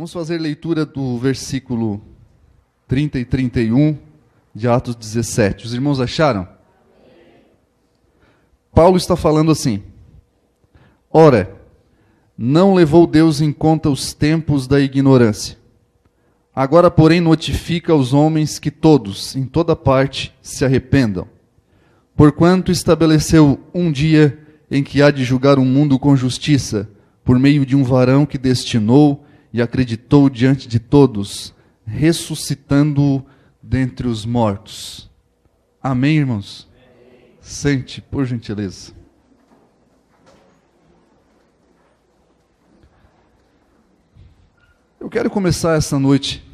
Vamos fazer leitura do versículo 30 e 31 de Atos 17. Os irmãos acharam? Paulo está falando assim: ora, não levou Deus em conta os tempos da ignorância. Agora, porém, notifica aos homens que todos, em toda parte, se arrependam. Porquanto estabeleceu um dia em que há de julgar o mundo com justiça, por meio de um varão que destinou e acreditou diante de todos, ressuscitando-o dentre os mortos. Amém, irmãos? Amém. Sente, por gentileza. Eu quero começar essa noite.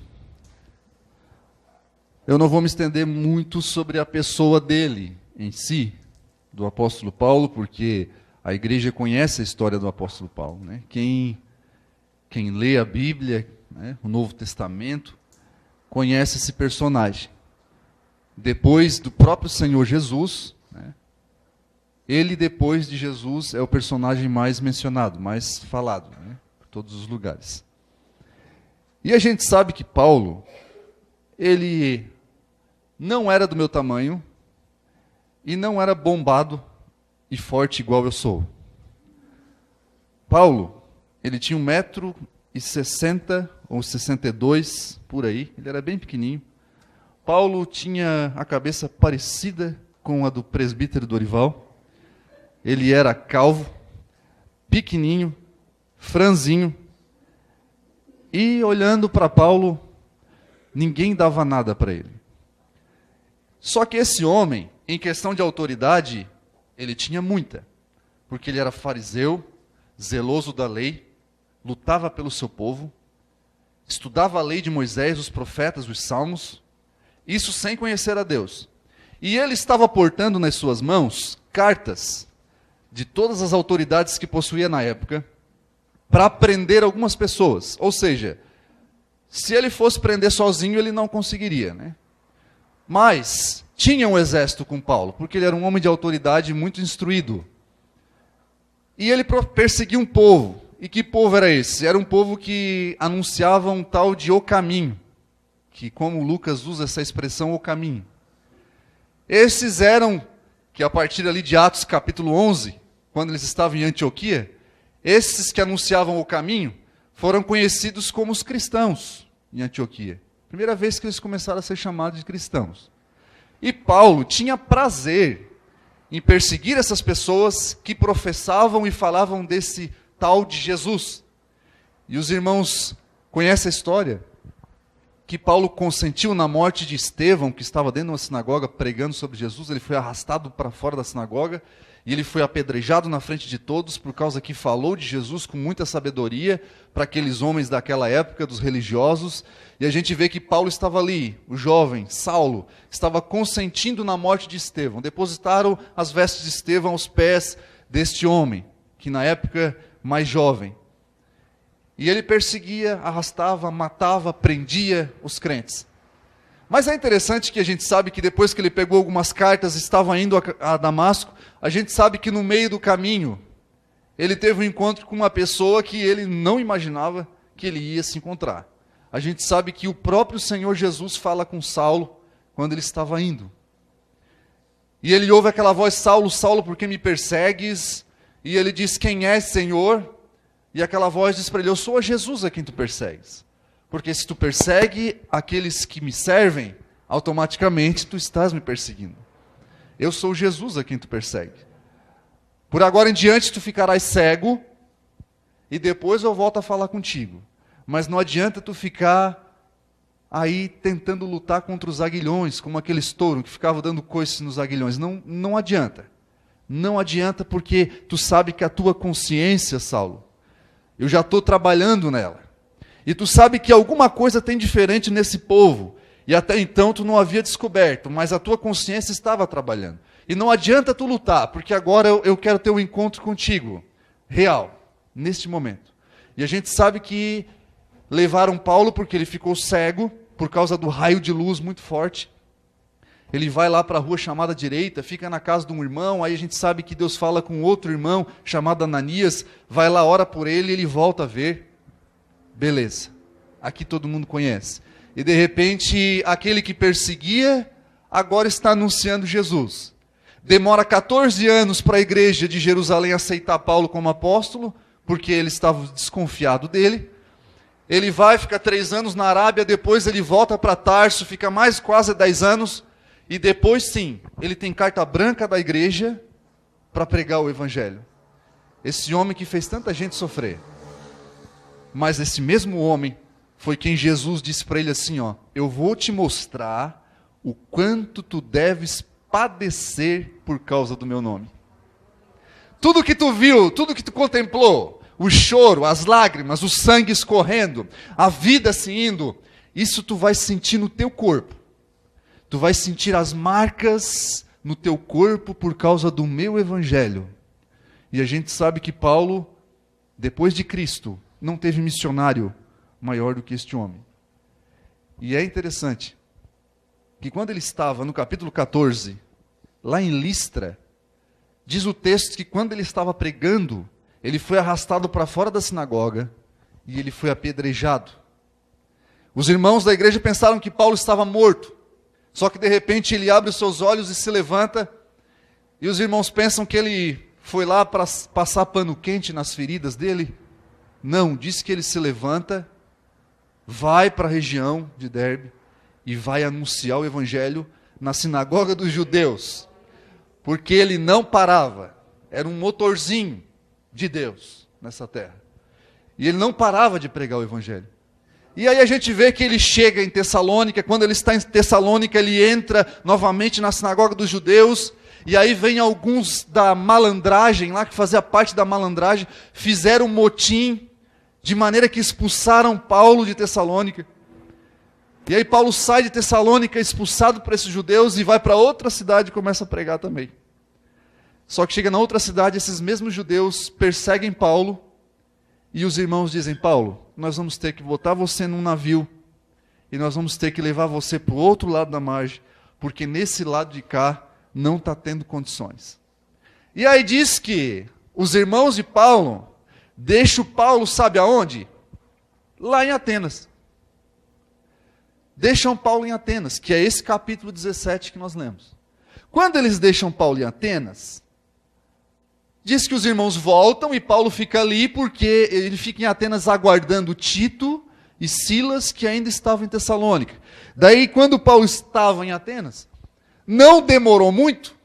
Eu não vou me estender muito sobre a pessoa dele em si, do apóstolo Paulo, porque a igreja conhece a história do apóstolo Paulo, né? Quem lê a Bíblia, né, o Novo Testamento, conhece esse personagem. Depois do próprio Senhor Jesus, né, ele, depois de Jesus, é o personagem mais mencionado, mais falado, né, por todos os lugares. E a gente sabe que Paulo, ele não era do meu tamanho e não era bombado e forte igual eu sou. Paulo, ele tinha 1,60 m ou 62, por aí. Ele era bem pequenininho. Paulo tinha a cabeça parecida com a do presbítero Dorival. Ele era calvo, pequenininho, franzinho. E olhando para Paulo, ninguém dava nada para ele. Só que esse homem, em questão de autoridade, ele tinha muita. Porque ele era fariseu, zeloso da lei, lutava pelo seu povo, estudava a lei de Moisés, os profetas, os salmos, isso sem conhecer a Deus. E ele estava portando nas suas mãos cartas de todas as autoridades que possuía na época, para prender algumas pessoas. Ou seja, se ele fosse prender sozinho, ele não conseguiria, né? Mas tinha um exército com Paulo, porque ele era um homem de autoridade muito instruído. E ele perseguia um povo. E que povo era esse? Era um povo que anunciava um tal de o caminho, que, como Lucas usa essa expressão, o caminho. Esses eram, que a partir ali de Atos capítulo 11, quando eles estavam em Antioquia, esses que anunciavam o caminho foram conhecidos como os cristãos em Antioquia. Primeira vez que eles começaram a ser chamados de cristãos. E Paulo tinha prazer em perseguir essas pessoas que professavam e falavam desse tal de Jesus. E os irmãos conhecem a história que Paulo consentiu na morte de Estevão, que estava dentro de uma sinagoga pregando sobre Jesus. Ele foi arrastado para fora da sinagoga e ele foi apedrejado na frente de todos por causa que falou de Jesus com muita sabedoria para aqueles homens daquela época, dos religiosos. E a gente vê que Paulo estava ali, o jovem Saulo, estava consentindo na morte de Estevão. Depositaram as vestes de Estevão aos pés deste homem, que na época mais jovem. E ele perseguia, arrastava, matava, prendia os crentes. Mas é interessante que a gente sabe que depois que ele pegou algumas cartas, estava indo a Damasco, a gente sabe que no meio do caminho, ele teve um encontro com uma pessoa que ele não imaginava que ele ia se encontrar. A gente sabe que o próprio Senhor Jesus fala com Saulo quando ele estava indo. E ele ouve aquela voz: Saulo, Saulo, por que me persegues? E ele diz: quem és, Senhor? E aquela voz diz para ele: eu sou a Jesus a quem tu persegues. Porque se tu persegue aqueles que me servem, automaticamente tu estás me perseguindo. Eu sou Jesus a quem tu persegue. Por agora em diante tu ficarás cego, e depois eu volto a falar contigo. Mas não adianta tu ficar aí tentando lutar contra os aguilhões, como aqueles touros que ficavam dando coice nos aguilhões. Não adianta. Não adianta, porque tu sabe que a tua consciência, Saulo, eu já estou trabalhando nela. E tu sabe que alguma coisa tem diferente nesse povo. E até então tu não havia descoberto, mas a tua consciência estava trabalhando. E não adianta tu lutar, porque agora eu quero ter um encontro contigo, real, neste momento. E a gente sabe que levaram Paulo porque ele ficou cego, por causa do raio de luz muito forte. Ele vai lá para a rua chamada direita, fica na casa de um irmão, aí a gente sabe que Deus fala com outro irmão, chamado Ananias, vai lá, ora por ele e ele volta a ver. Beleza. aqui todo mundo conhece. E de repente, aquele que perseguia, agora está anunciando Jesus. Demora 14 anos para a igreja de Jerusalém aceitar Paulo como apóstolo, porque ele estava desconfiado dele. Ele vai, fica 3 anos na Arábia, depois ele volta para Tarso, fica mais quase 10 anos, e depois sim, ele tem carta branca da igreja para pregar o evangelho. Esse homem que fez tanta gente sofrer. Mas esse mesmo homem foi quem Jesus disse para ele assim, ó, eu vou te mostrar o quanto tu deves padecer por causa do meu nome. Tudo que tu viu, tudo que tu contemplou, o choro, as lágrimas, o sangue escorrendo, a vida se indo, isso tu vai sentir no teu corpo. Tu vai sentir as marcas no teu corpo por causa do meu evangelho. E a gente sabe que Paulo, depois de Cristo, não teve missionário maior do que este homem. E é interessante que quando ele estava no capítulo 14, lá em Listra, diz o texto que quando ele estava pregando, ele foi arrastado para fora da sinagoga e ele foi apedrejado. Os irmãos da igreja pensaram que Paulo estava morto, só que de repente ele abre os seus olhos e se levanta, e os irmãos pensam que ele foi lá para passar pano quente nas feridas dele. Não, diz que ele se levanta, vai para a região de Derbe e vai anunciar o evangelho na sinagoga dos judeus, porque ele não parava, era um motorzinho de Deus nessa terra, e ele não parava de pregar o evangelho. E aí a gente vê que ele chega em Tessalônica, quando ele está em Tessalônica, ele entra novamente na sinagoga dos judeus, e aí vem alguns da malandragem, lá que fazia parte da malandragem, fizeram um motim, de maneira que expulsaram Paulo de Tessalônica. E aí Paulo sai de Tessalônica, expulsado por esses judeus, e vai para outra cidade e começa a pregar também. Só que chega na outra cidade, esses mesmos judeus perseguem Paulo, e os irmãos dizem, Paulo, nós vamos ter que botar você num navio, e nós vamos ter que levar você para o outro lado da margem, porque nesse lado de cá não está tendo condições. E aí diz que os irmãos de Paulo deixam Paulo, sabe aonde? Lá em Atenas. Deixam Paulo em Atenas, que é esse capítulo 17 que nós lemos. Quando eles deixam Paulo em Atenas, diz que os irmãos voltam e Paulo fica ali porque ele fica em Atenas aguardando Tito e Silas, que ainda estavam em Tessalônica. Daí, quando Paulo estava em Atenas, não demorou muito,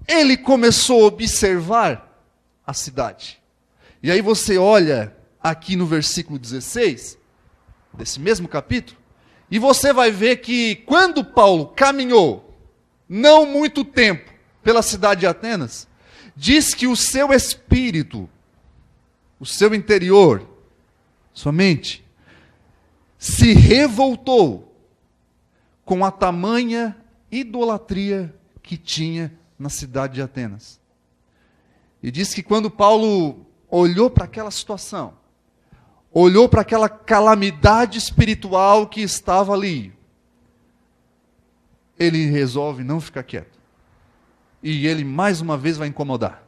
ele começou a observar a cidade. E aí você olha aqui no versículo 16, desse mesmo capítulo, e você vai ver que quando Paulo caminhou, não muito tempo, pela cidade de Atenas, diz que o seu espírito, o seu interior, sua mente, se revoltou com a tamanha idolatria que tinha na cidade de Atenas. E diz que quando Paulo olhou para aquela situação, olhou para aquela calamidade espiritual que estava ali, ele resolve não ficar quieto. E ele mais uma vez vai incomodar.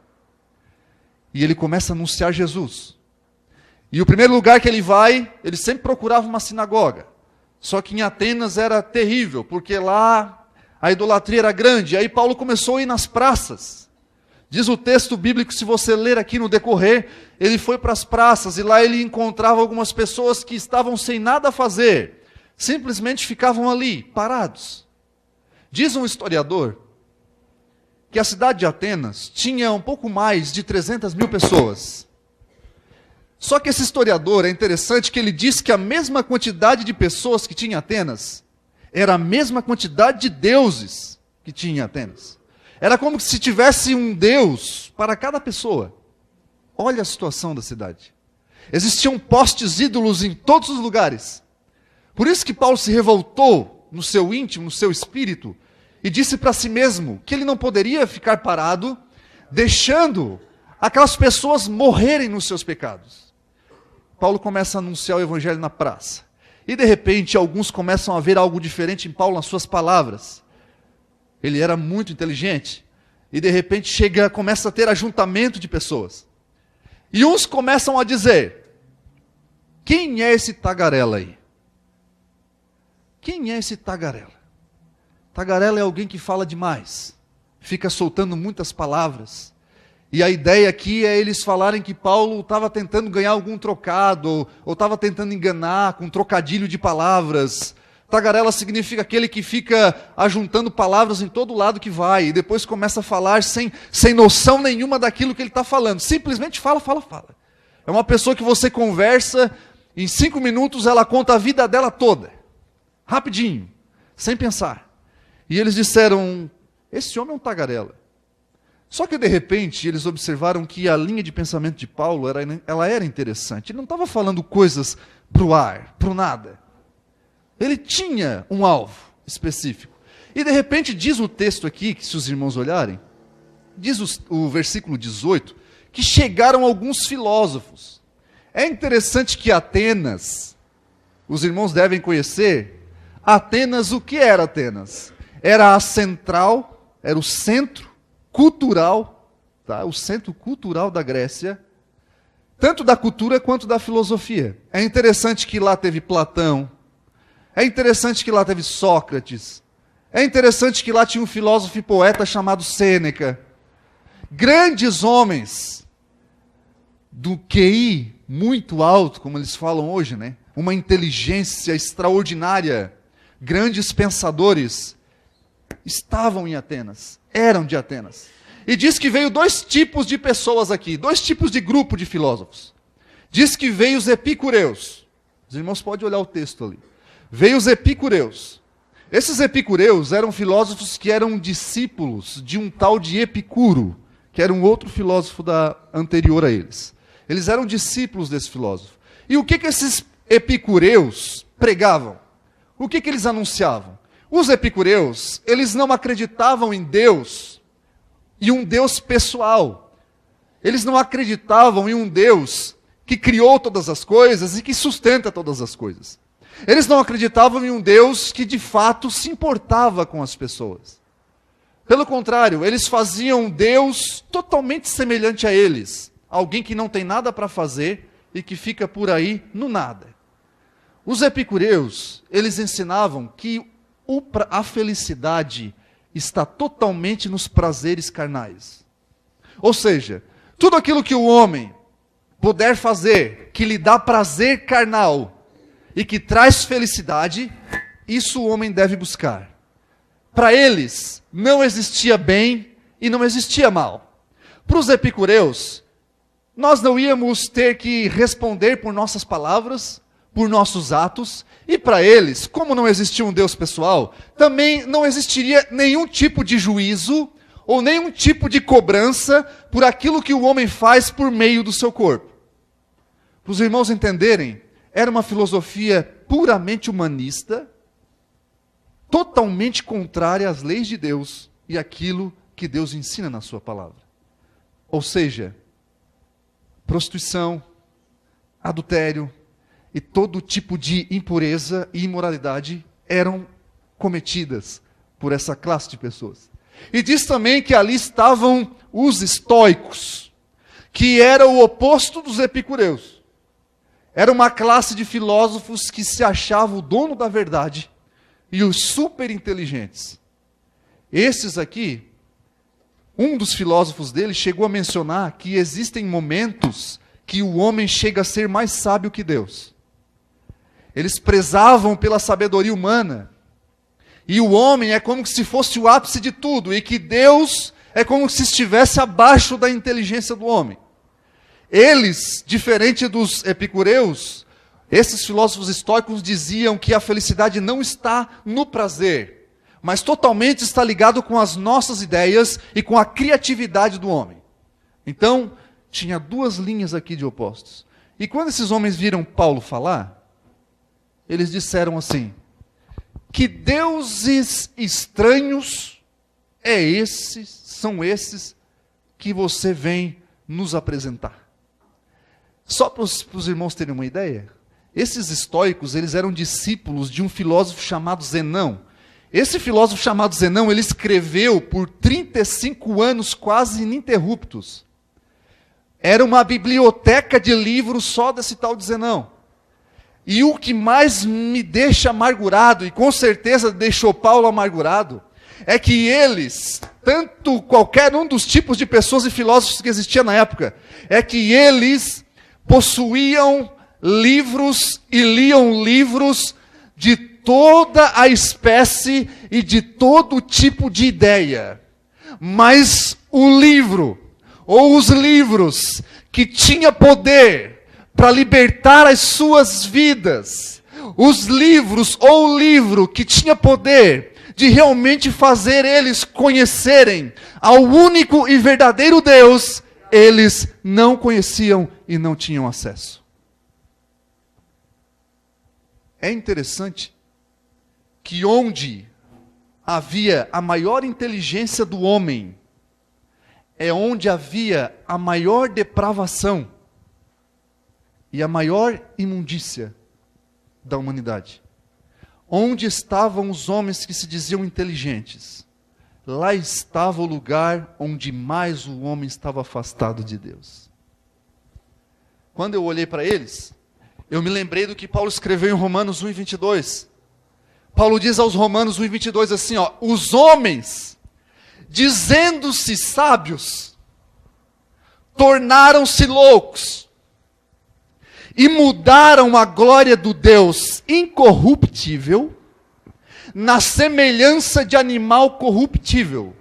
E ele começa a anunciar Jesus. E o primeiro lugar que ele vai, ele sempre procurava uma sinagoga. Só que em Atenas era terrível, porque lá a idolatria era grande. Aí Paulo começou a ir nas praças. Diz o texto bíblico, se você ler aqui no decorrer, ele foi para as praças e lá ele encontrava algumas pessoas que estavam sem nada a fazer. Simplesmente ficavam ali, parados. Diz um historiador que a cidade de Atenas tinha um pouco mais de 300 mil pessoas. Só que esse historiador, é interessante que ele diz que a mesma quantidade de pessoas que tinha em Atenas, era a mesma quantidade de deuses que tinha em Atenas. Era como se tivesse um deus para cada pessoa. Olha a situação da cidade. Existiam postes ídolos em todos os lugares. Por isso que Paulo se revoltou no seu íntimo, no seu espírito, e disse para si mesmo que ele não poderia ficar parado, deixando aquelas pessoas morrerem nos seus pecados. Paulo começa a anunciar o evangelho na praça. E de repente, alguns começam a ver algo diferente em Paulo nas suas palavras. Ele era muito inteligente. E de repente começa a ter ajuntamento de pessoas. E uns começam a dizer, Quem é esse tagarela aí? Quem é esse tagarela? Tagarela é alguém que fala demais, fica soltando muitas palavras. E a ideia aqui é eles falarem que Paulo estava tentando ganhar algum trocado, ou estava tentando enganar com um trocadilho de palavras. Tagarela significa aquele que fica ajuntando palavras em todo lado que vai, e depois começa a falar sem noção nenhuma daquilo que ele está falando. Simplesmente fala. É uma pessoa que você conversa, em 5 minutos ela conta a vida dela toda. Rapidinho, sem pensar. E eles disseram, esse homem é um tagarela. Só que de repente eles observaram que a linha de pensamento de Paulo ela era interessante. Ele não estava falando coisas para o ar, para o nada. Ele tinha um alvo específico. E de repente diz o texto aqui, que se os irmãos olharem, diz o versículo 18, que chegaram alguns filósofos. É interessante que Atenas, os irmãos devem conhecer, Atenas, o que era Atenas? Era a central, era o centro cultural, tá? O centro cultural da Grécia, tanto da cultura quanto da filosofia. É interessante que lá teve Platão, é interessante que lá teve Sócrates, é interessante que lá tinha um filósofo e poeta chamado Sêneca. Grandes homens do QI muito alto, como eles falam hoje, né? Uma inteligência extraordinária, grandes pensadores, estavam em Atenas, eram de Atenas. E diz que veio 2 tipos de pessoas aqui, 2 tipos de grupo de filósofos. Diz que veio os epicureus. Os irmãos podem olhar o texto ali. Veio os epicureus. Esses epicureus eram filósofos que eram discípulos de um tal de Epicuro, que era um outro filósofo anterior a eles. Eles eram discípulos desse filósofo. E o que esses epicureus pregavam? O que eles anunciavam? Os epicureus, eles não acreditavam em Deus e um Deus pessoal. Eles não acreditavam em um Deus que criou todas as coisas e que sustenta todas as coisas. Eles não acreditavam em um Deus que de fato se importava com as pessoas. Pelo contrário, eles faziam um Deus totalmente semelhante a eles. Alguém que não tem nada para fazer e que fica por aí no nada. Os epicureus, eles ensinavam que a felicidade está totalmente nos prazeres carnais. Ou seja, tudo aquilo que o homem puder fazer, que lhe dá prazer carnal e que traz felicidade, isso o homem deve buscar. Para eles, não existia bem e não existia mal. Para os epicureus, nós não íamos ter que responder por nossas palavras, por nossos atos, e para eles, como não existia um Deus pessoal, também não existiria nenhum tipo de juízo ou nenhum tipo de cobrança por aquilo que o homem faz por meio do seu corpo. Para os irmãos entenderem, era uma filosofia puramente humanista, totalmente contrária às leis de Deus e àquilo que Deus ensina na sua palavra. Ou seja, prostituição, adultério e todo tipo de impureza e imoralidade eram cometidas por essa classe de pessoas. E diz também que ali estavam os estoicos, que era o oposto dos epicureus. Era uma classe de filósofos que se achava o dono da verdade e os super inteligentes. Esses aqui, um dos filósofos dele chegou a mencionar que existem momentos que o homem chega a ser mais sábio que Deus. Eles prezavam pela sabedoria humana. E o homem é como se fosse o ápice de tudo, e que Deus é como se estivesse abaixo da inteligência do homem. Eles, diferente dos epicureus, esses filósofos estoicos diziam que a felicidade não está no prazer, mas totalmente está ligado com as nossas ideias e com a criatividade do homem. Então, tinha 2 linhas aqui de opostos. E quando esses homens viram Paulo falar, eles disseram assim: que deuses estranhos são esses que você vem nos apresentar? Só para os irmãos terem uma ideia, esses estoicos, eles eram discípulos de um filósofo chamado Zenão. Esse filósofo chamado Zenão, ele escreveu por 35 anos quase ininterruptos. Era uma biblioteca de livros só desse tal de Zenão. E o que mais me deixa amargurado, e com certeza deixou Paulo amargurado, é que eles, tanto qualquer um dos tipos de pessoas e filósofos que existiam na época, é que eles possuíam livros e liam livros de toda a espécie e de todo tipo de ideia. Mas o livro, ou os livros, que tinha poder para libertar as suas vidas, os livros ou o livro que tinha poder de realmente fazer eles conhecerem ao único e verdadeiro Deus, eles não conheciam e não tinham acesso. É interessante que onde havia a maior inteligência do homem, é onde havia a maior depravação e a maior imundícia da humanidade. Onde estavam os homens que se diziam inteligentes? Lá estava o lugar onde mais o homem estava afastado de Deus. Quando eu olhei para eles, eu me lembrei do que Paulo escreveu em Romanos 1:22. Paulo diz aos Romanos 1:22 assim, ó: os homens, dizendo-se sábios, tornaram-se loucos e mudaram a glória do Deus incorruptível na semelhança de animal corruptível,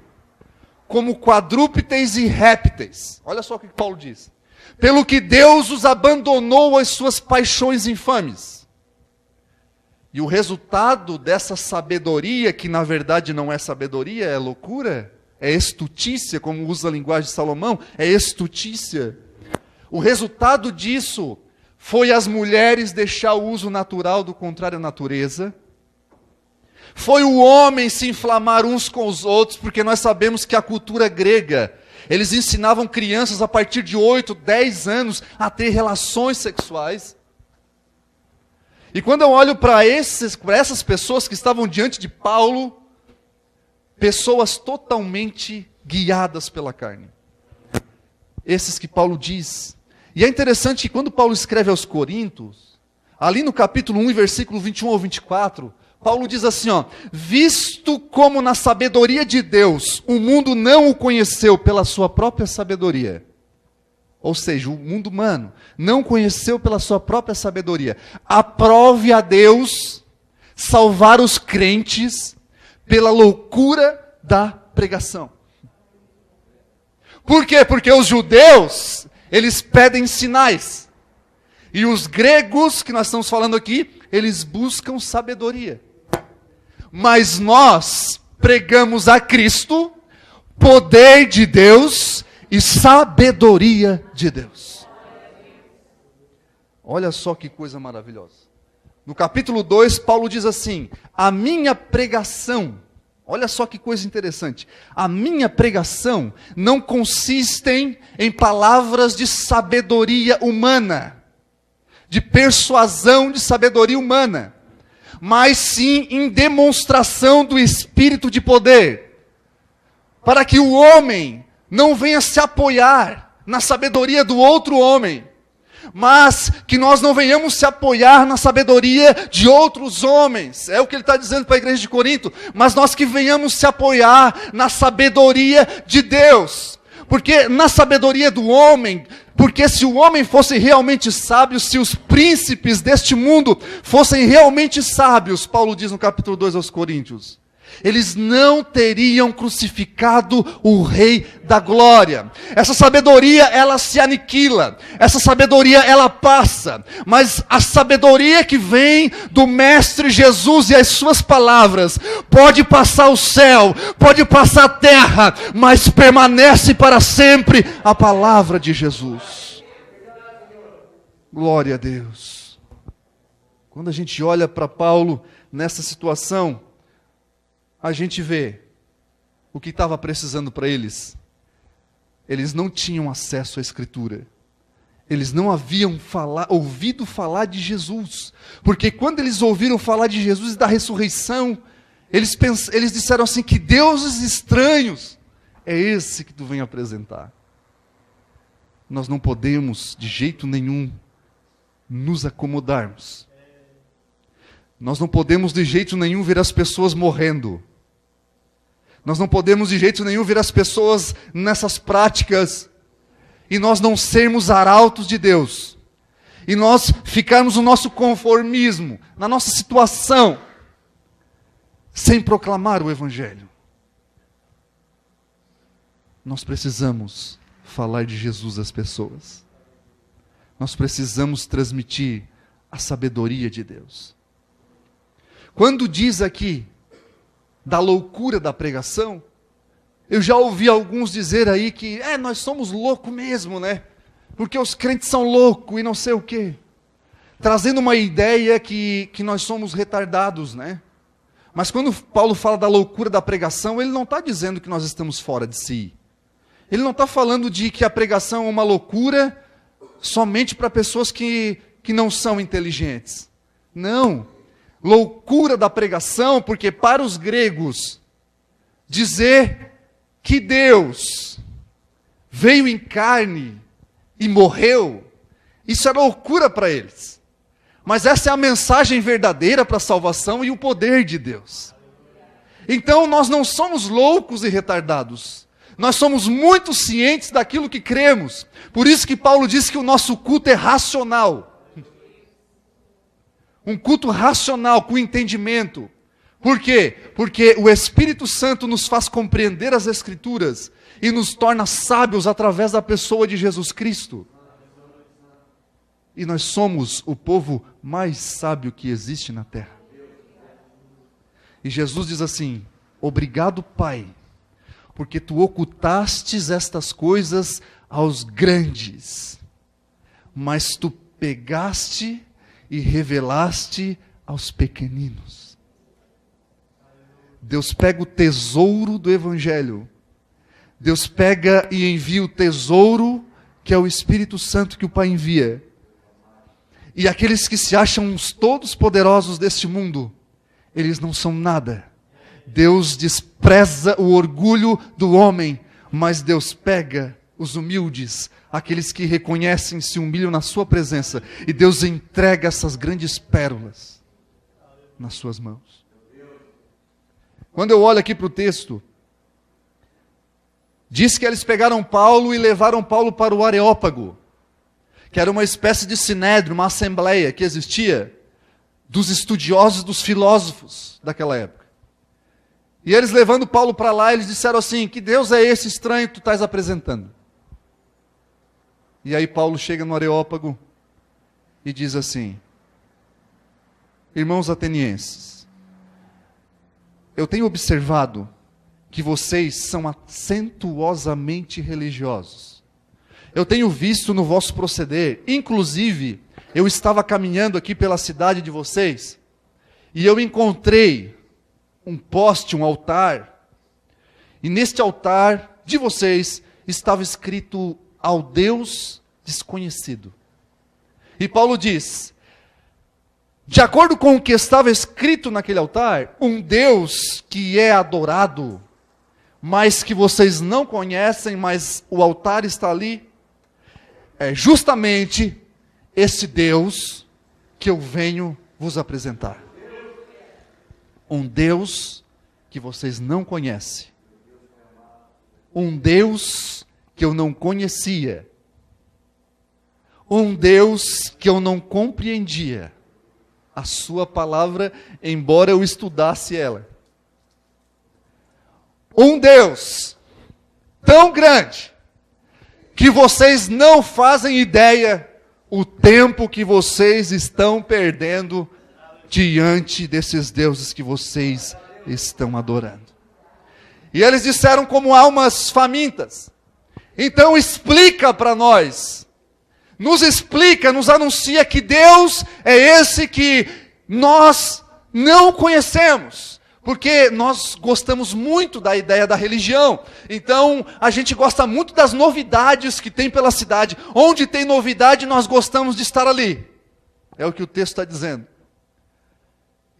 como quadrúpedes e répteis. Olha só o que Paulo diz. Pelo que Deus os abandonou às suas paixões infames. E o resultado dessa sabedoria, que na verdade não é sabedoria, é loucura, é estutícia, como usa a linguagem de Salomão, é estutícia. O resultado disso foi as mulheres deixar o uso natural do contrário à natureza. Foi o homem se inflamar uns com os outros, porque nós sabemos que a cultura grega, eles ensinavam crianças a partir de 8, 10 anos a ter relações sexuais. E quando eu olho para essas pessoas que estavam diante de Paulo, pessoas totalmente guiadas pela carne. Esses que Paulo diz. E é interessante que quando Paulo escreve aos Coríntios, ali no capítulo 1, versículo 21 ao 24, Paulo diz assim, ó: visto como na sabedoria de Deus, o mundo não o conheceu pela sua própria sabedoria. Ou seja, o mundo humano não conheceu pela sua própria sabedoria. Aprove a Deus salvar os crentes pela loucura da pregação. Por quê? Porque os judeus, eles pedem sinais. E os gregos, que nós estamos falando aqui, eles buscam sabedoria. Mas nós pregamos a Cristo, poder de Deus e sabedoria de Deus. Olha só que coisa maravilhosa. No capítulo 2, Paulo diz assim: a minha pregação, olha só que coisa interessante, a minha pregação não consiste em palavras de sabedoria humana, de persuasão de sabedoria humana, mas sim em demonstração do Espírito de poder, para que o homem não venha se apoiar na sabedoria do outro homem, mas que nós não venhamos se apoiar na sabedoria de outros homens. É o que ele está dizendo para a igreja de Corinto. Mas nós que venhamos se apoiar na sabedoria de Deus. Porque na sabedoria do homem, porque se o homem fosse realmente sábio, se os príncipes deste mundo fossem realmente sábios, Paulo diz no capítulo 2 aos Coríntios, eles não teriam crucificado o Rei da Glória. Essa sabedoria, ela se aniquila. Essa sabedoria, ela passa. Mas a sabedoria que vem do Mestre Jesus e as suas palavras, pode passar o céu, pode passar a terra, mas permanece para sempre a palavra de Jesus. Glória a Deus. Quando a gente olha para Paulo nessa situação, a gente vê o que estava precisando para eles. Eles não tinham acesso à Escritura. Eles não haviam ouvido falar de Jesus. Porque quando eles ouviram falar de Jesus e da ressurreição, eles disseram assim, que deuses estranhos é esse que tu vem apresentar. Nós não podemos, de jeito nenhum, nos acomodarmos Nós não podemos de jeito nenhum ver as pessoas morrendo. Nós não podemos de jeito nenhum ver as pessoas nessas práticas e nós não sermos arautos de Deus. E nós ficarmos no nosso conformismo, na nossa situação, sem proclamar o Evangelho. Nós precisamos falar de Jesus às pessoas. Nós precisamos transmitir a sabedoria de Deus. Quando diz aqui da loucura da pregação, eu já ouvi alguns dizer aí que nós somos loucos mesmo, né? Porque os crentes são loucos e não sei o quê. Trazendo uma ideia que nós somos retardados, né? Mas quando Paulo fala da loucura da pregação, ele não está dizendo que nós estamos fora de si. Ele não está falando de que a pregação é uma loucura somente para pessoas que não são inteligentes. Não. Loucura da pregação, porque para os gregos, dizer que Deus veio em carne e morreu, isso é loucura para eles. Mas essa é a mensagem verdadeira para a salvação e o poder de Deus. Então nós não somos loucos e retardados. Nós somos muito cientes daquilo que cremos. Por isso que Paulo diz que o nosso culto é racional. Um culto racional, com entendimento. Por quê? Porque o Espírito Santo nos faz compreender as Escrituras e nos torna sábios através da pessoa de Jesus Cristo. E nós somos o povo mais sábio que existe na terra. E Jesus diz assim: obrigado, Pai, porque tu ocultastes estas coisas aos grandes, mas tu pegaste e revelaste aos pequeninos. Deus pega o tesouro do Evangelho. Deus pega e envia o tesouro, que é o Espírito Santo que o Pai envia. E aqueles que se acham os todos poderosos deste mundo, eles não são nada. Deus despreza o orgulho do homem, mas Deus pega os humildes, aqueles que reconhecem, se humilham na sua presença, e Deus entrega essas grandes pérolas nas suas mãos. Quando eu olho aqui para o texto, diz que eles pegaram Paulo e levaram Paulo para o Areópago, que era uma espécie de sinédrio, uma assembleia que existia dos estudiosos, dos filósofos daquela época. E eles levando Paulo para lá, eles disseram assim: que Deus é esse estranho que tu estás apresentando? E aí Paulo chega no Areópago e diz assim: irmãos atenienses, eu tenho observado que vocês são acentuosamente religiosos. Eu tenho visto no vosso proceder, inclusive, eu estava caminhando aqui pela cidade de vocês, e eu encontrei um poste, um altar, e neste altar de vocês estava escrito: ao Deus desconhecido. E Paulo diz, de acordo com o que estava escrito naquele altar, um Deus que é adorado, mas que vocês não conhecem, mas o altar está ali, é justamente esse Deus que eu venho vos apresentar. Um Deus que vocês não conhecem. Um Deus que eu não conhecia. Um Deus que eu não compreendia. A sua palavra, embora eu estudasse ela. Um Deus tão grande que vocês não fazem ideia o tempo que vocês estão perdendo diante desses deuses que vocês estão adorando. E eles disseram como almas famintas: então explica para nós, nos explica, nos anuncia que Deus é esse que nós não conhecemos. Porque nós gostamos muito da ideia da religião. Então, a gente gosta muito das novidades que tem pela cidade. Onde tem novidade, nós gostamos de estar ali. É o que o texto está dizendo.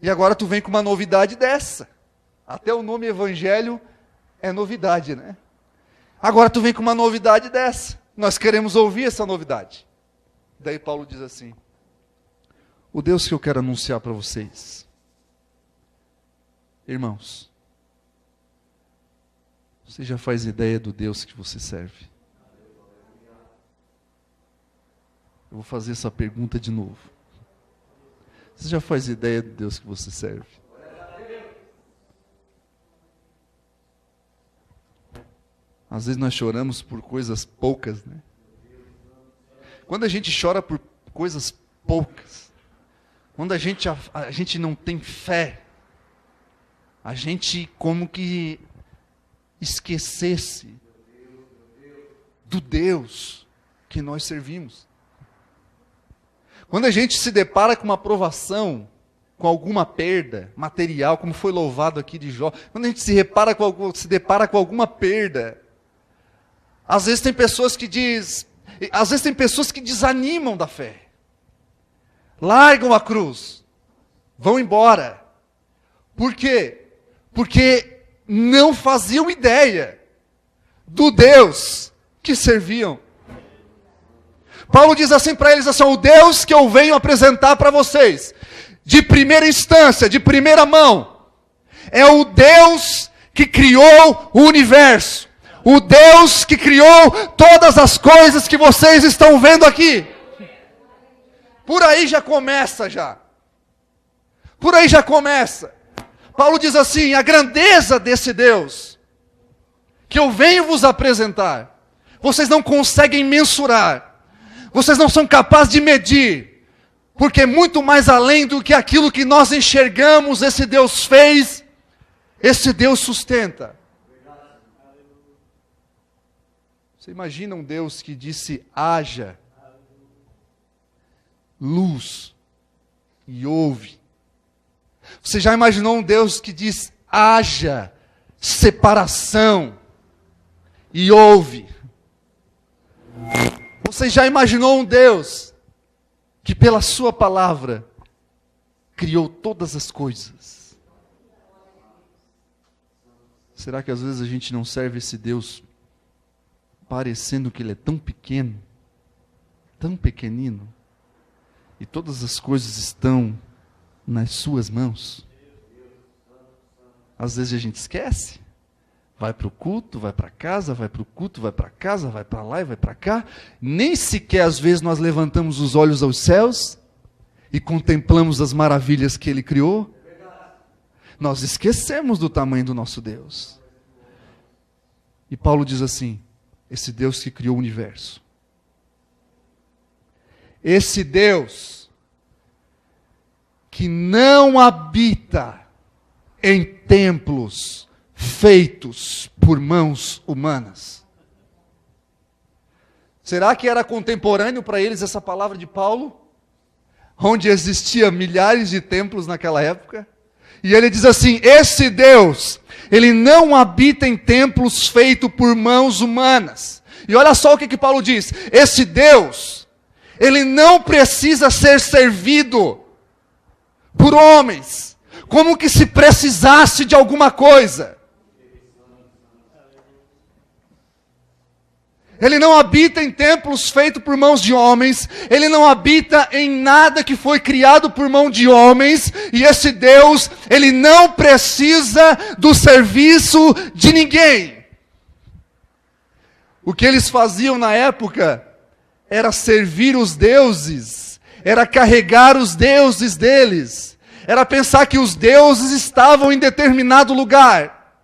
E agora tu vem com uma novidade dessa. Até o nome Evangelho é novidade, né? Agora tu vem com uma novidade dessa. Nós queremos ouvir essa novidade. Daí Paulo diz assim: o Deus que eu quero anunciar para vocês Irmãos, você já faz ideia do Deus que você serve? Eu vou fazer essa pergunta de novo. Você já faz ideia do Deus que você serve? Às vezes nós choramos por coisas poucas, né? Quando a gente chora por coisas poucas, quando a gente não tem fé, a gente como que esquecesse do Deus que nós servimos. Quando a gente se depara com uma provação, com alguma perda material, como foi louvado aqui de Jó, quando a gente se depara com alguma perda, às vezes tem pessoas que desanimam da fé. Largam a cruz. Vão embora. Por quê? Porque não faziam ideia do Deus que serviam. Paulo diz assim para eles, assim, o Deus que eu venho apresentar para vocês, de primeira instância, de primeira mão, é o Deus que criou o universo. O Deus que criou todas as coisas que vocês estão vendo aqui. Por aí já começa já. Por aí já começa. Paulo diz assim, a grandeza desse Deus, que eu venho vos apresentar, vocês não conseguem mensurar. Vocês não são capazes de medir. Porque muito mais além do que aquilo que nós enxergamos, esse Deus fez, esse Deus sustenta. Você imagina um Deus que disse, haja luz e houve. Você já imaginou um Deus que diz, haja separação e houve? Você já imaginou um Deus que pela sua palavra criou todas as coisas? Será que às vezes a gente não serve esse Deus parecendo que ele é tão pequeno, tão pequenino, e todas as coisas estão nas suas mãos? Às vezes a gente esquece, vai para o culto, vai para casa, vai para o culto, vai para casa, vai para lá e vai para cá, nem sequer às vezes nós levantamos os olhos aos céus e contemplamos as maravilhas que ele criou. Nós esquecemos do tamanho do nosso Deus. E Paulo diz assim, esse Deus que criou o universo. Esse Deus que não habita em templos feitos por mãos humanas. Será que era contemporâneo para eles essa palavra de Paulo? Onde existia milhares de templos naquela época? E ele diz assim, esse Deus, ele não habita em templos feitos por mãos humanas. E olha só o que Paulo diz, esse Deus, ele não precisa ser servido por homens, como que se precisasse de alguma coisa. Ele não habita em templos feitos por mãos de homens, ele não habita em nada que foi criado por mão de homens, e esse Deus, ele não precisa do serviço de ninguém. O que eles faziam na época era servir os deuses, era carregar os deuses deles, era pensar que os deuses estavam em determinado lugar.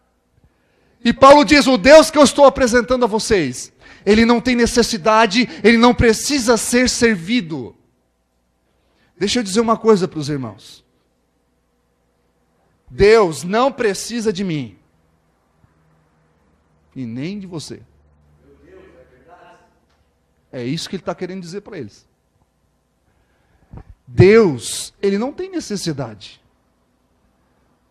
E Paulo diz, o Deus que eu estou apresentando a vocês, ele não tem necessidade, ele não precisa ser servido. Deixa eu dizer uma coisa para os irmãos. Deus não precisa de mim. E nem de você. É isso que ele está querendo dizer para eles. Deus, ele não tem necessidade.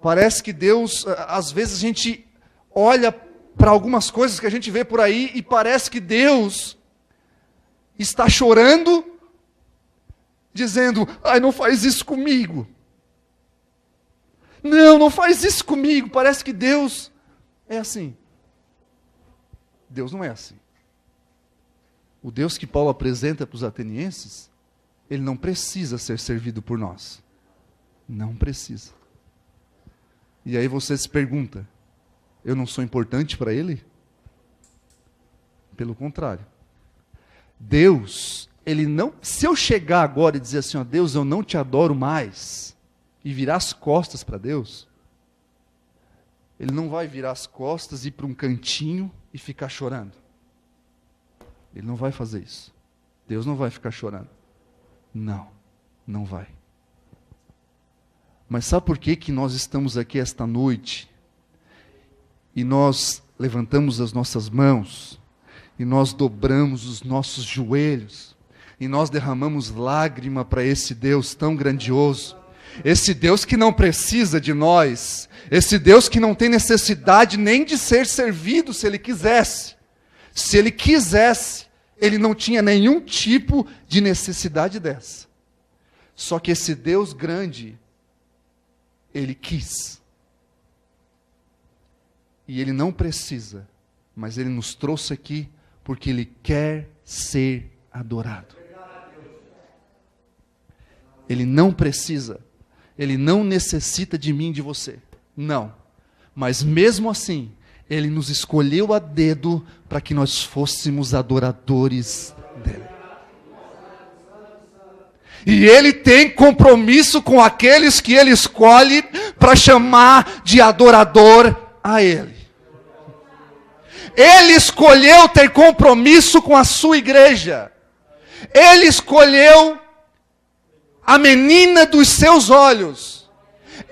Parece que Deus, às vezes a gente olha para algumas coisas que a gente vê por aí e parece que Deus está chorando, dizendo, ai, não faz isso comigo. Não faz isso comigo. Parece que Deus é assim. Deus não é assim. O Deus que Paulo apresenta para os atenienses, ele não precisa ser servido por nós. Não precisa. E aí você se pergunta, eu não sou importante para Ele? Pelo contrário. Deus, Ele não... Se eu chegar agora e dizer assim, ó, Deus, eu não te adoro mais, e virar as costas para Deus, Ele não vai virar as costas, ir para um cantinho e ficar chorando. Ele não vai fazer isso. Deus não vai ficar chorando. Não, não vai. Mas sabe por que que nós estamos aqui esta noite? E nós levantamos as nossas mãos, e nós dobramos os nossos joelhos, e nós derramamos lágrima para esse Deus tão grandioso, esse Deus que não precisa de nós, esse Deus que não tem necessidade nem de ser servido se Ele quisesse. Se Ele quisesse, Ele não tinha nenhum tipo de necessidade dessa. Só que esse Deus grande, Ele quis. E Ele não precisa, mas Ele nos trouxe aqui porque Ele quer ser adorado. Ele não precisa, Ele não necessita de mim e de você. Não. Mas mesmo assim, Ele nos escolheu a dedo para que nós fôssemos adoradores dEle. E Ele tem compromisso com aqueles que Ele escolhe para chamar de adorador a Ele. Ele escolheu ter compromisso com a sua igreja. Ele escolheu a menina dos seus olhos.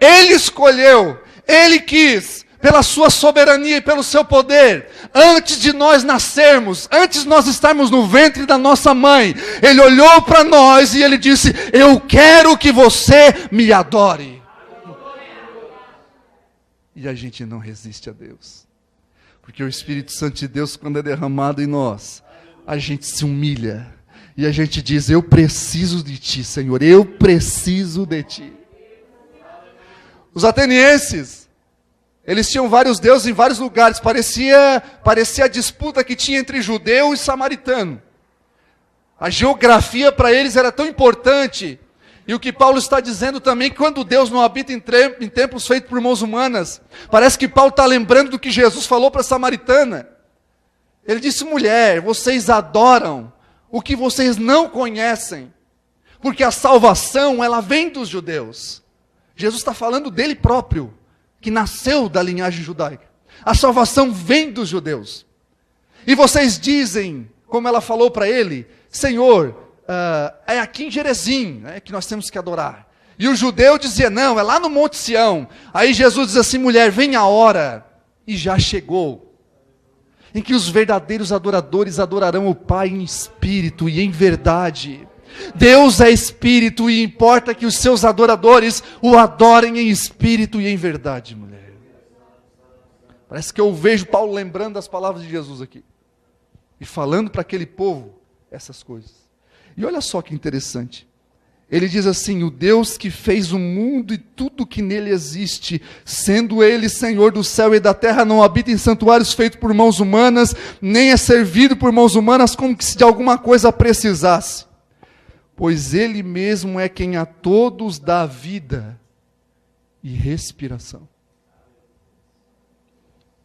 Ele escolheu, Ele quis, pela sua soberania e pelo seu poder, antes de nós nascermos, antes de nós estarmos no ventre da nossa mãe, Ele olhou para nós e Ele disse, eu quero que você me adore. E a gente não resiste a Deus. Porque o Espírito Santo de Deus, quando é derramado em nós, a gente se humilha. E a gente diz, eu preciso de Ti, Senhor, eu preciso de Ti. Os atenienses, eles tinham vários deuses em vários lugares. Parecia a disputa que tinha entre judeu e samaritano. A geografia para eles era tão importante. E o que Paulo está dizendo também, quando Deus não habita em templos feitos por mãos humanas, parece que Paulo está lembrando do que Jesus falou para a samaritana. Ele disse, mulher, vocês adoram o que vocês não conhecem, porque a salvação, ela vem dos judeus. Jesus está falando dele próprio, que nasceu da linhagem judaica. A salvação vem dos judeus. E vocês dizem, como ela falou para ele, Senhor, é aqui em Gerezim, né, que nós temos que adorar. E o judeu dizia, não, é lá no Monte Sião. Aí Jesus diz assim, mulher, vem a hora, e já chegou, em que os verdadeiros adoradores adorarão o Pai em espírito e em verdade. Deus é espírito e importa que os seus adoradores o adorem em espírito e em verdade, mulher. Parece que eu vejo Paulo lembrando das palavras de Jesus aqui. E falando para aquele povo essas coisas. E olha só que interessante. Ele diz assim, o Deus que fez o mundo e tudo que nele existe, sendo Ele Senhor do céu e da terra, não habita em santuários feitos por mãos humanas, nem é servido por mãos humanas como que se de alguma coisa precisasse. Pois Ele mesmo é quem a todos dá vida e respiração.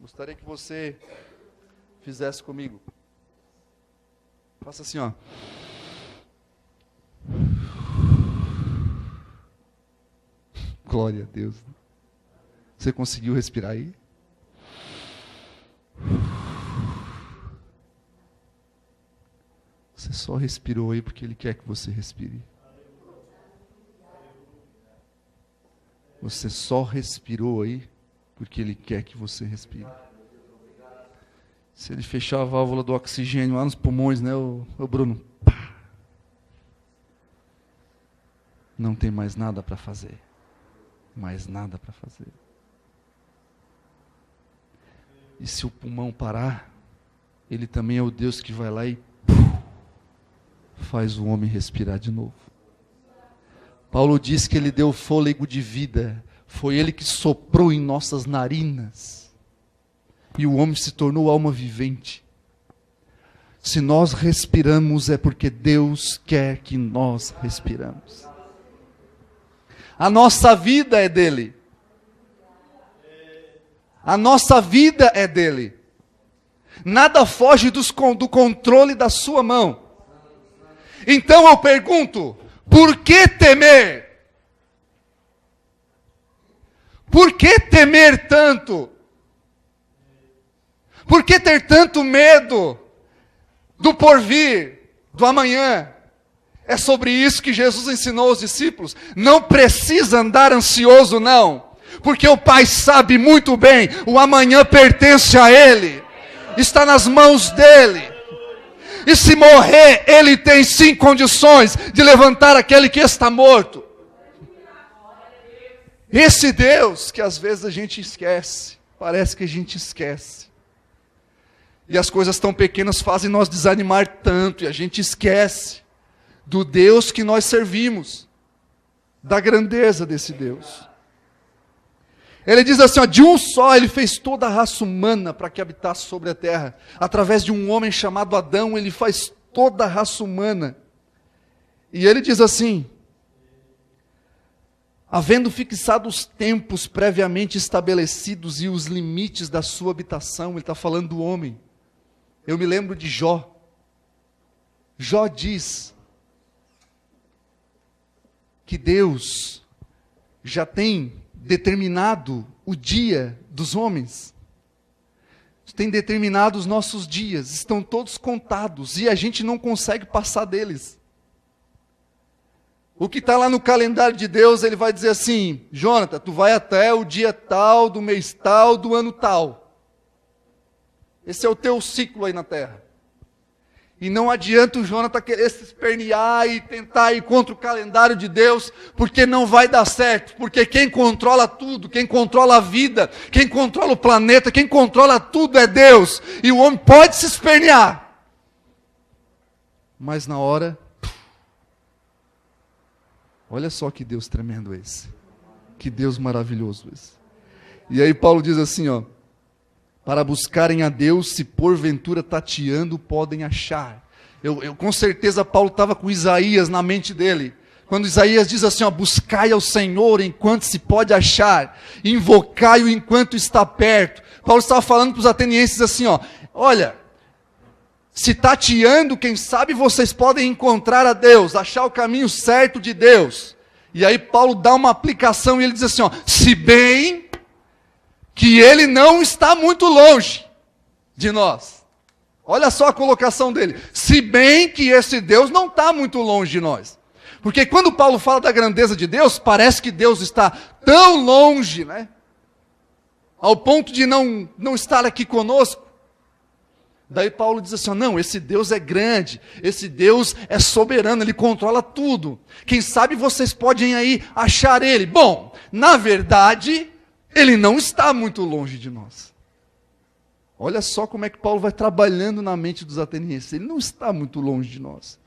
Gostaria que você fizesse comigo. Faça assim, ó. Glória a Deus. Você conseguiu respirar aí? Você só respirou aí porque Ele quer que você respire. Você só respirou aí porque Ele quer que você respire. Se Ele fechar a válvula do oxigênio lá nos pulmões, né, o Bruno? Pá. Não tem mais nada para fazer. Mais nada para fazer. E se o pulmão parar, Ele também é o Deus que vai lá e faz o homem respirar de novo. Paulo diz que Ele deu fôlego de vida. Foi Ele que soprou em nossas narinas. E o homem se tornou alma vivente. Se nós respiramos é porque Deus quer que nós respiramos. A nossa vida é dele. A nossa vida é dele. Nada foge do controle da sua mão. Então eu pergunto, por que temer? Por que temer tanto? Por que ter tanto medo do porvir, do amanhã? É sobre isso que Jesus ensinou aos discípulos. Não precisa andar ansioso, não. Porque o Pai sabe muito bem, o amanhã pertence a Ele. Está nas mãos dEle. E se morrer, Ele tem sim condições de levantar aquele que está morto. Esse Deus que às vezes a gente esquece. Parece que a gente esquece. E as coisas tão pequenas fazem nós desanimar tanto. E a gente esquece do Deus que nós servimos. Da grandeza desse Deus. Ele diz assim, ó, de um só ele fez toda a raça humana para que habitasse sobre a terra. Através de um homem chamado Adão, ele faz toda a raça humana. E ele diz assim, havendo fixado os tempos previamente estabelecidos e os limites da sua habitação, ele está falando do homem. Eu me lembro de Jó. Jó diz que Deus já tem determinado o dia dos homens, tem determinado os nossos dias, estão todos contados, e a gente não consegue passar deles. O que está lá no calendário de Deus, ele vai dizer assim, Jonathan, tu vai até o dia tal, do mês tal, do ano tal. Esse é o teu ciclo aí na terra. E não adianta o Jonathan querer se espernear e tentar ir contra o calendário de Deus, porque não vai dar certo. Porque quem controla tudo, quem controla a vida, quem controla o planeta, quem controla tudo é Deus. E o homem pode se espernear. Mas na hora, olha só que Deus tremendo esse. Que Deus maravilhoso esse. E aí Paulo diz assim, ó. Para buscarem a Deus, se porventura tateando, podem achar. Com certeza Paulo estava com Isaías na mente dele. Quando Isaías diz assim, ó, buscai ao Senhor enquanto se pode achar, invocai-o enquanto está perto. Paulo estava falando para os atenienses assim, ó, olha, se tateando, quem sabe vocês podem encontrar a Deus, achar o caminho certo de Deus. E aí Paulo dá uma aplicação e ele diz assim, ó, se bem que ele não está muito longe de nós. Olha só a colocação dele. Se bem que esse Deus não está muito longe de nós. Porque quando Paulo fala da grandeza de Deus, parece que Deus está tão longe, né? Ao ponto de não estar aqui conosco. Daí Paulo diz assim, não, esse Deus é grande, esse Deus é soberano, Ele controla tudo. Quem sabe vocês podem aí achar Ele. Bom, na verdade, Ele não está muito longe de nós. Olha só como é que Paulo vai trabalhando na mente dos atenienses. Ele não está muito longe de nós.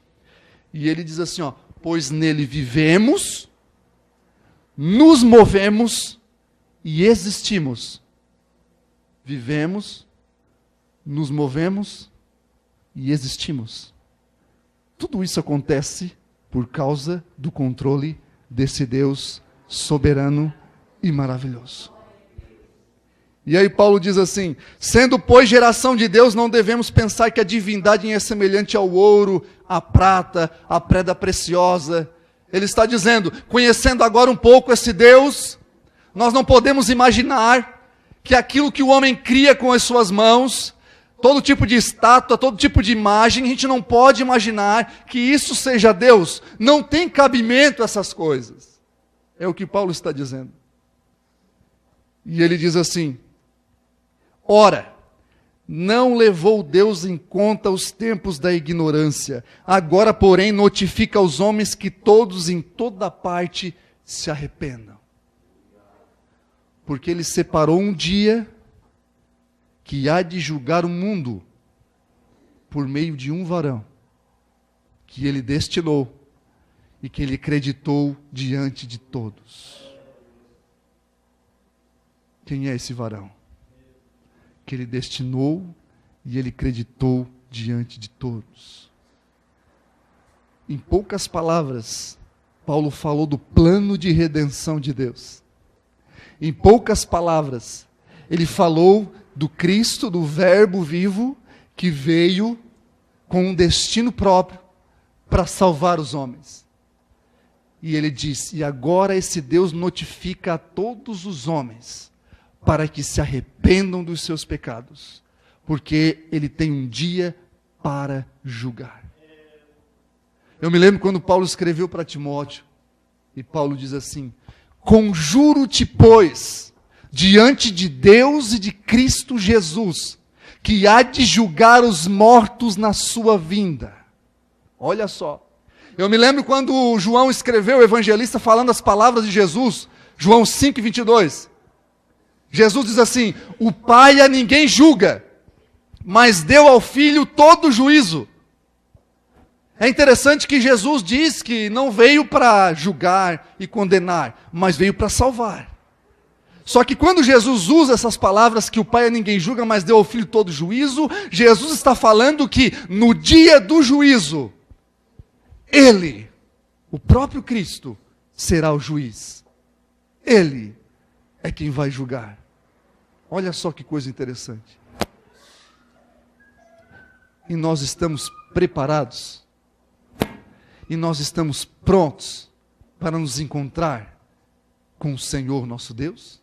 E ele diz assim, ó, pois nele vivemos, nos movemos e existimos. Vivemos, nos movemos e existimos. Tudo isso acontece por causa do controle desse Deus soberano e maravilhoso. E aí Paulo diz assim, sendo pois geração de Deus, não devemos pensar que a divindade é semelhante ao ouro, à prata, à pedra preciosa. Ele está dizendo, conhecendo agora um pouco esse Deus, nós não podemos imaginar que aquilo que o homem cria com as suas mãos, todo tipo de estátua, todo tipo de imagem, a gente não pode imaginar que isso seja Deus. Não tem cabimento essas coisas. É o que Paulo está dizendo. E ele diz assim, ora, não levou Deus em conta os tempos da ignorância, agora, porém, notifica aos homens que todos em toda parte se arrependam. Porque Ele separou um dia que há de julgar o mundo por meio de um varão, que Ele destinou e que Ele acreditou diante de todos. Quem é esse varão? Que Ele destinou e Ele acreditou diante de todos. Em poucas palavras, Paulo falou do plano de redenção de Deus. Em poucas palavras, Ele falou do Cristo, do Verbo vivo, que veio com um destino próprio para salvar os homens. E ele disse: e agora esse Deus notifica a todos os homens para que se arrependam dos seus pecados, porque ele tem um dia para julgar. Eu me lembro quando Paulo escreveu para Timóteo, e Paulo diz assim: conjuro-te, pois, diante de Deus e de Cristo Jesus, que há de julgar os mortos na sua vinda. Olha só. Eu me lembro quando João escreveu, o evangelista, falando as palavras de Jesus, João 5:22. Jesus diz assim: o Pai a ninguém julga, mas deu ao Filho todo o juízo. É interessante que Jesus diz que não veio para julgar e condenar, mas veio para salvar. Só que quando Jesus usa essas palavras, que o Pai a ninguém julga, mas deu ao Filho todo o juízo, Jesus está falando que no dia do juízo, Ele, o próprio Cristo, será o juiz. Ele é quem vai julgar. Olha só que coisa interessante. E nós estamos preparados, e nós estamos prontos para nos encontrar com o Senhor nosso Deus?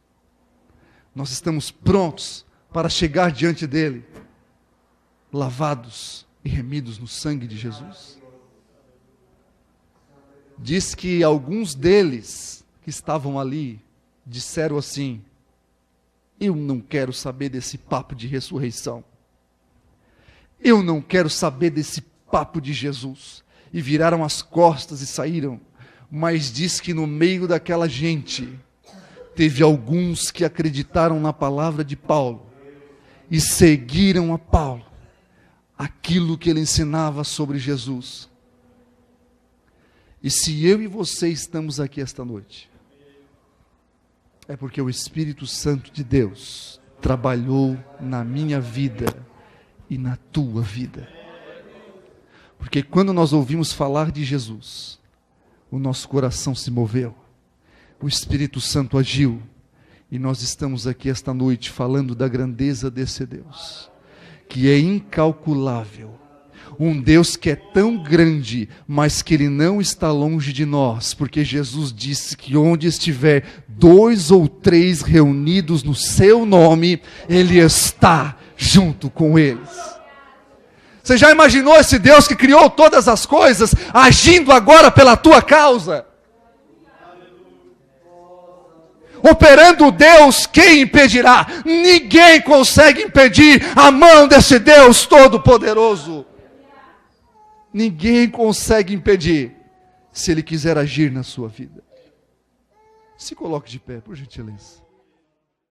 Nós estamos prontos para chegar diante dEle, lavados e remidos no sangue de Jesus? Diz que alguns deles que estavam ali disseram assim: eu não quero saber desse papo de ressurreição. Eu não quero saber desse papo de Jesus. E viraram as costas e saíram. Mas diz que no meio daquela gente, teve alguns que acreditaram na palavra de Paulo e seguiram a Paulo, aquilo que ele ensinava sobre Jesus. E se eu e você estamos aqui esta noite, é porque o Espírito Santo de Deus trabalhou na minha vida e na tua vida. Porque quando nós ouvimos falar de Jesus, o nosso coração se moveu, o Espírito Santo agiu, e nós estamos aqui esta noite falando da grandeza desse Deus, que é incalculável, um Deus que é tão grande, mas que Ele não está longe de nós, porque Jesus disse que onde estiver 2 ou 3 reunidos no seu nome, Ele está junto com eles. Você já imaginou esse Deus que criou todas as coisas, agindo agora pela tua causa? Operando Deus, quem impedirá? Ninguém consegue impedir a mão desse Deus Todo-Poderoso. Ninguém consegue impedir, se Ele quiser agir na sua vida. Se coloque de pé, por gentileza.